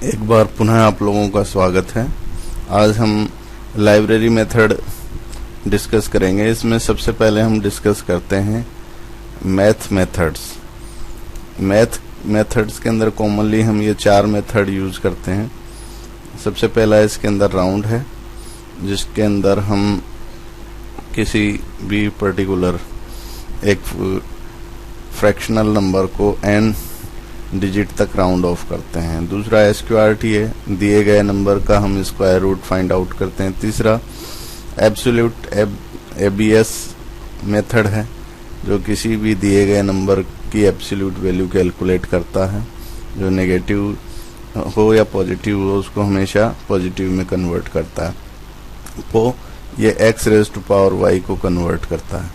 एक बार पुनः आप लोगों का स्वागत है। आज हम लाइब्रेरी मेथड डिस्कस करेंगे। इसमें सबसे पहले हम डिस्कस करते हैं मैथ मेथड्स के अंदर कॉमनली हम ये 4 मेथड यूज करते हैं। सबसे पहला इसके अंदर राउंड है, जिसके अंदर हम किसी भी पर्टिकुलर एक फ्रैक्शनल नंबर को n डिजिट तक राउंड ऑफ करते हैं। दूसरा SQRT है, दिए गए नंबर का हम स्क्वायर रूट फाइंड आउट करते हैं। तीसरा एब्सोल्यूट ABS मेथड है, जो किसी भी दिए गए नंबर की एब्सोल्यूट वैल्यू कैलकुलेट करता है। जो नेगेटिव हो या पॉजिटिव हो, उसको हमेशा पॉजिटिव में कन्वर्ट करता है। वो ये x raise to power y को कन्वर्ट करता है।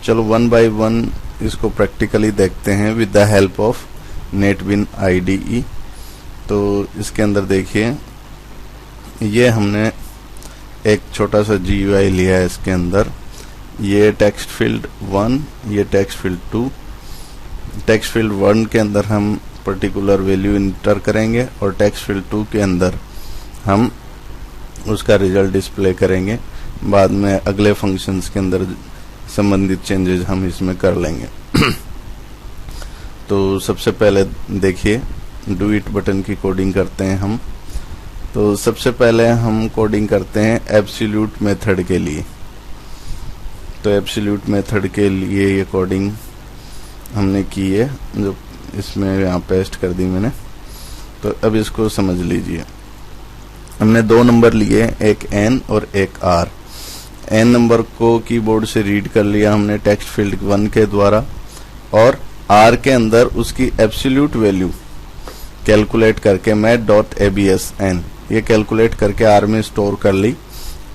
चलो 1 बाय 1 इसको प्रैक्टिकली देखते हैं with the help of NetBeans IDE। तो इसके अंदर देखिए, ये हमने एक छोटा सा GUI लिया है। इसके अंदर ये टेक्स्ट फील्ड 1, ये टेक्स्ट फील्ड 2। टेक्स्ट फील्ड 1 के अंदर हम पर्टिकुलर वैल्यू इंटर करेंगे और टेक्स्ट फील्ड 2 के अंदर हम उसका रिजल्ट डिस्प्ले करेंगे। बाद में अगले फंक्शंस के अंदर संबंधित चेंजेस हम इसमें कर लेंगे। तो सबसे पहले देखिए, डू इट बटन की कोडिंग करते हैं हम। तो सबसे पहले हम कोडिंग करते हैं एब्सोल्यूट मेथड के लिए। तो एब्सोल्यूट मेथड के लिए ये कोडिंग हमने की है, जो इसमें यहाँ पेस्ट कर दी मैंने। तो अब इसको समझ लीजिए। हमने 2 नंबर लिए, एक n और एक r। n नंबर को कीबोर्ड से रीड कर लिया हमने टेक्स्ट फील्ड 1 के द्वारा, और r के अंदर उसकी एब्सोल्यूट वैल्यू कैलकुलेट करके math.absn ये कैलकुलेट करके r में स्टोर कर ली।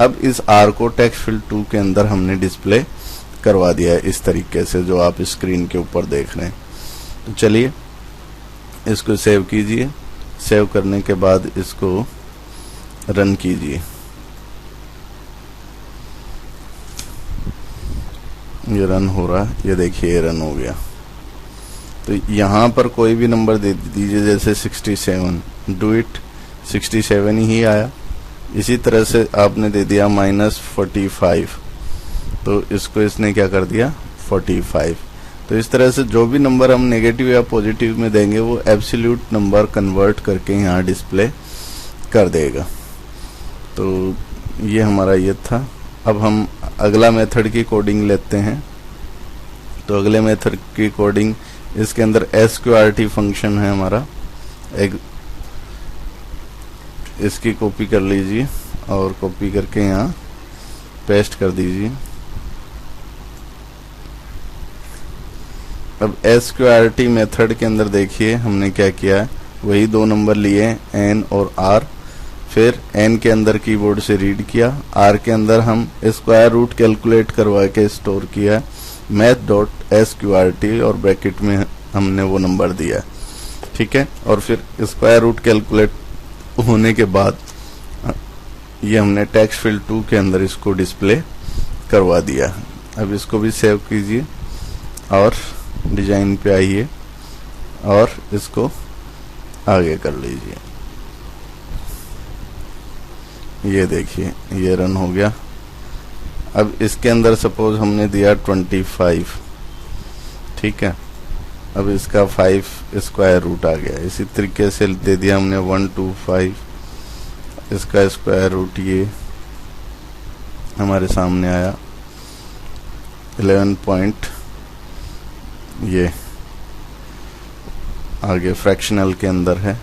अब इस r को टेक्स्ट फील्ड 2 के अंदर हमने डिस्प्ले करवा दिया है, इस तरीके से जो आप स्क्रीन के ऊपर देख रहे हैं। तो चलिए इसको सेव कीजिए। सेव करने के बाद इसको रन कीजिए। ये रन हो रहा है, ये देखिए ये रन हो गया। तो यहाँ पर कोई भी नंबर दे दीजिए, जैसे 67, डू इट 67 ही आया। इसी तरह से आपने दे दिया -45, तो इसको इसने क्या कर दिया 45। तो इस तरह से जो भी नंबर हम नेगेटिव या पॉजिटिव में देंगे, वो एब्सोल्यूट नंबर कन्वर्ट करके यहाँ डिस्प्ले कर देगा। तो ये हमारा ये था। अब हम अगला मेथड की कोडिंग लेते हैं। तो अगले मेथड की कोडिंग, इसके अंदर SQRT फंक्शन है हमारा एक, इसकी कॉपी कर लीजिए और कॉपी करके यहाँ पेस्ट कर दीजिए। अब SQRT मेथड के अंदर देखिए हमने क्या किया है, वही 2 नंबर लिए n और r। फिर n के अंदर कीबोर्ड से रीड किया, r के अंदर हम स्क्वायर रूट कैलकुलेट करवा के स्टोर किया है math.sqrt, और ब्रैकेट में हमने वो नंबर दिया है, ठीक है। और फिर स्क्वायर रूट कैलकुलेट होने के बाद ये हमने टेक्स्ट फील्ड 2 के अंदर इसको डिस्प्ले करवा दिया। अब इसको भी सेव कीजिए और डिजाइन पे आइए और इसको आगे कर लीजिए। ये देखिए ये रन हो गया। अब इसके अंदर सपोज हमने दिया 25, ठीक है। अब इसका 5 स्क्वायर रूट आ गया। इसी तरीके से दे दिया हमने 125, इसका स्क्वायर रूट ये हमारे सामने आया 11 पॉइंट, ये आगे फ्रैक्शनल के अंदर है।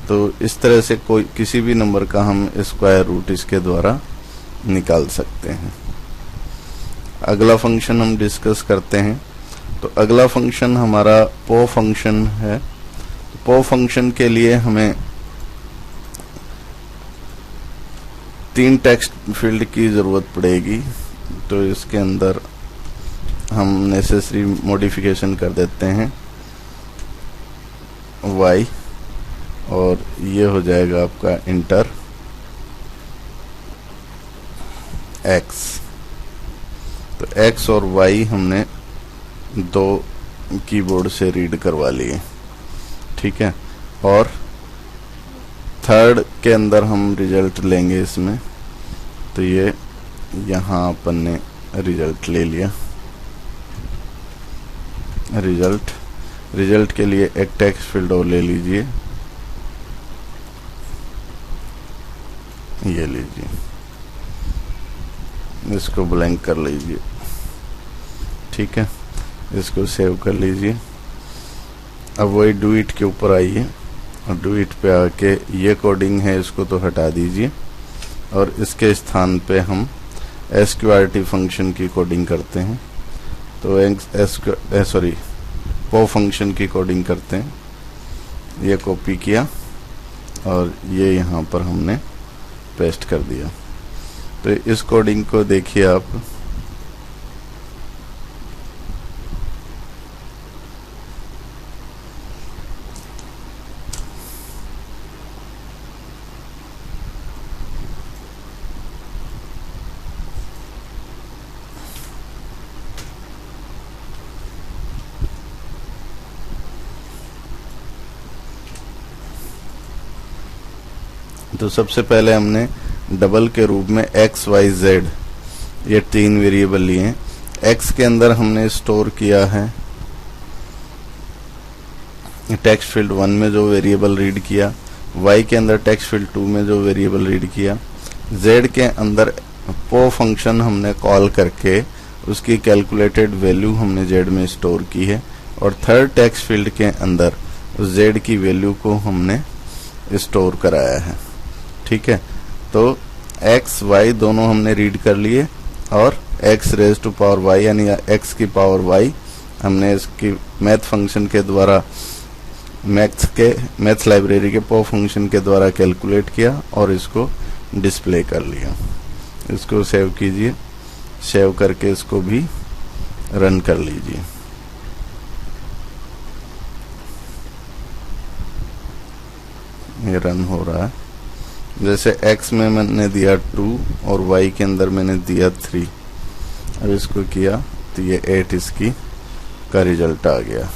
तो इस तरह से कोई किसी भी नंबर का हम स्क्वायर रूट इसके द्वारा निकाल सकते हैं। अगला फंक्शन हम डिस्कस करते हैं। तो अगला फंक्शन हमारा पो फंक्शन है। तो पो फंक्शन के लिए हमें 3 टेक्स्ट फील्ड की जरूरत पड़ेगी। तो इसके अंदर हम नेसेसरी मॉडिफिकेशन कर देते हैं y, और ये हो जाएगा आपका इंटर x। तो x और y हमने 2 कीबोर्ड से रीड करवा लिए, ठीक है। और थर्ड के अंदर हम रिजल्ट लेंगे इसमें, तो ये यहाँ अपन ने रिजल्ट ले लिया। रिजल्ट के लिए एक टेक्स्ट फील्ड और ले लीजिए, ये लीजिए, इसको ब्लैंक कर लीजिए। ठीक है, इसको सेव कर लीजिए। अब वही डू इट के ऊपर आइए और डू इट पे आके ये कोडिंग है इसको तो हटा दीजिए और इसके स्थान पे हम SQRT फंक्शन की कोडिंग करते हैं। तो पो फंक्शन की कोडिंग करते हैं। ये कॉपी किया और ये यहाँ पर हमने पेस्ट कर दिया। तो इस कोडिंग को देखिए आप, तो सबसे पहले हमने डबल के रूप में x y z ये 3 वेरिएबल लिए हैं। x के अंदर हमने स्टोर किया है टेक्स्ट फील्ड 1 में जो वेरिएबल रीड किया, y के अंदर टेक्स्ट फील्ड 2 में जो वेरिएबल रीड किया, z के अंदर पो फंक्शन हमने कॉल करके उसकी कैलकुलेटेड वैल्यू हमने z में स्टोर की है और थर्ड टेक्स्ट फील्ड के अंदर उस z की वैल्यू को हमने स्टोर कराया है। ठीक है, तो x y दोनों हमने रीड कर लिए और x raise to power y यानी x की पावर y हमने इसकी मैथ फंक्शन के द्वारा मैथ्स लाइब्रेरी के पो फंक्शन के द्वारा कैलकुलेट किया और इसको डिस्प्ले कर लिया। इसको सेव कीजिए, सेव करके इसको भी रन कर लीजिए। ये रन हो रहा है। जैसे x में मैंने दिया 2 और y के अंदर मैंने दिया 3। अब इसको किया तो ये 8 इसकी का रिजल्ट आ गया।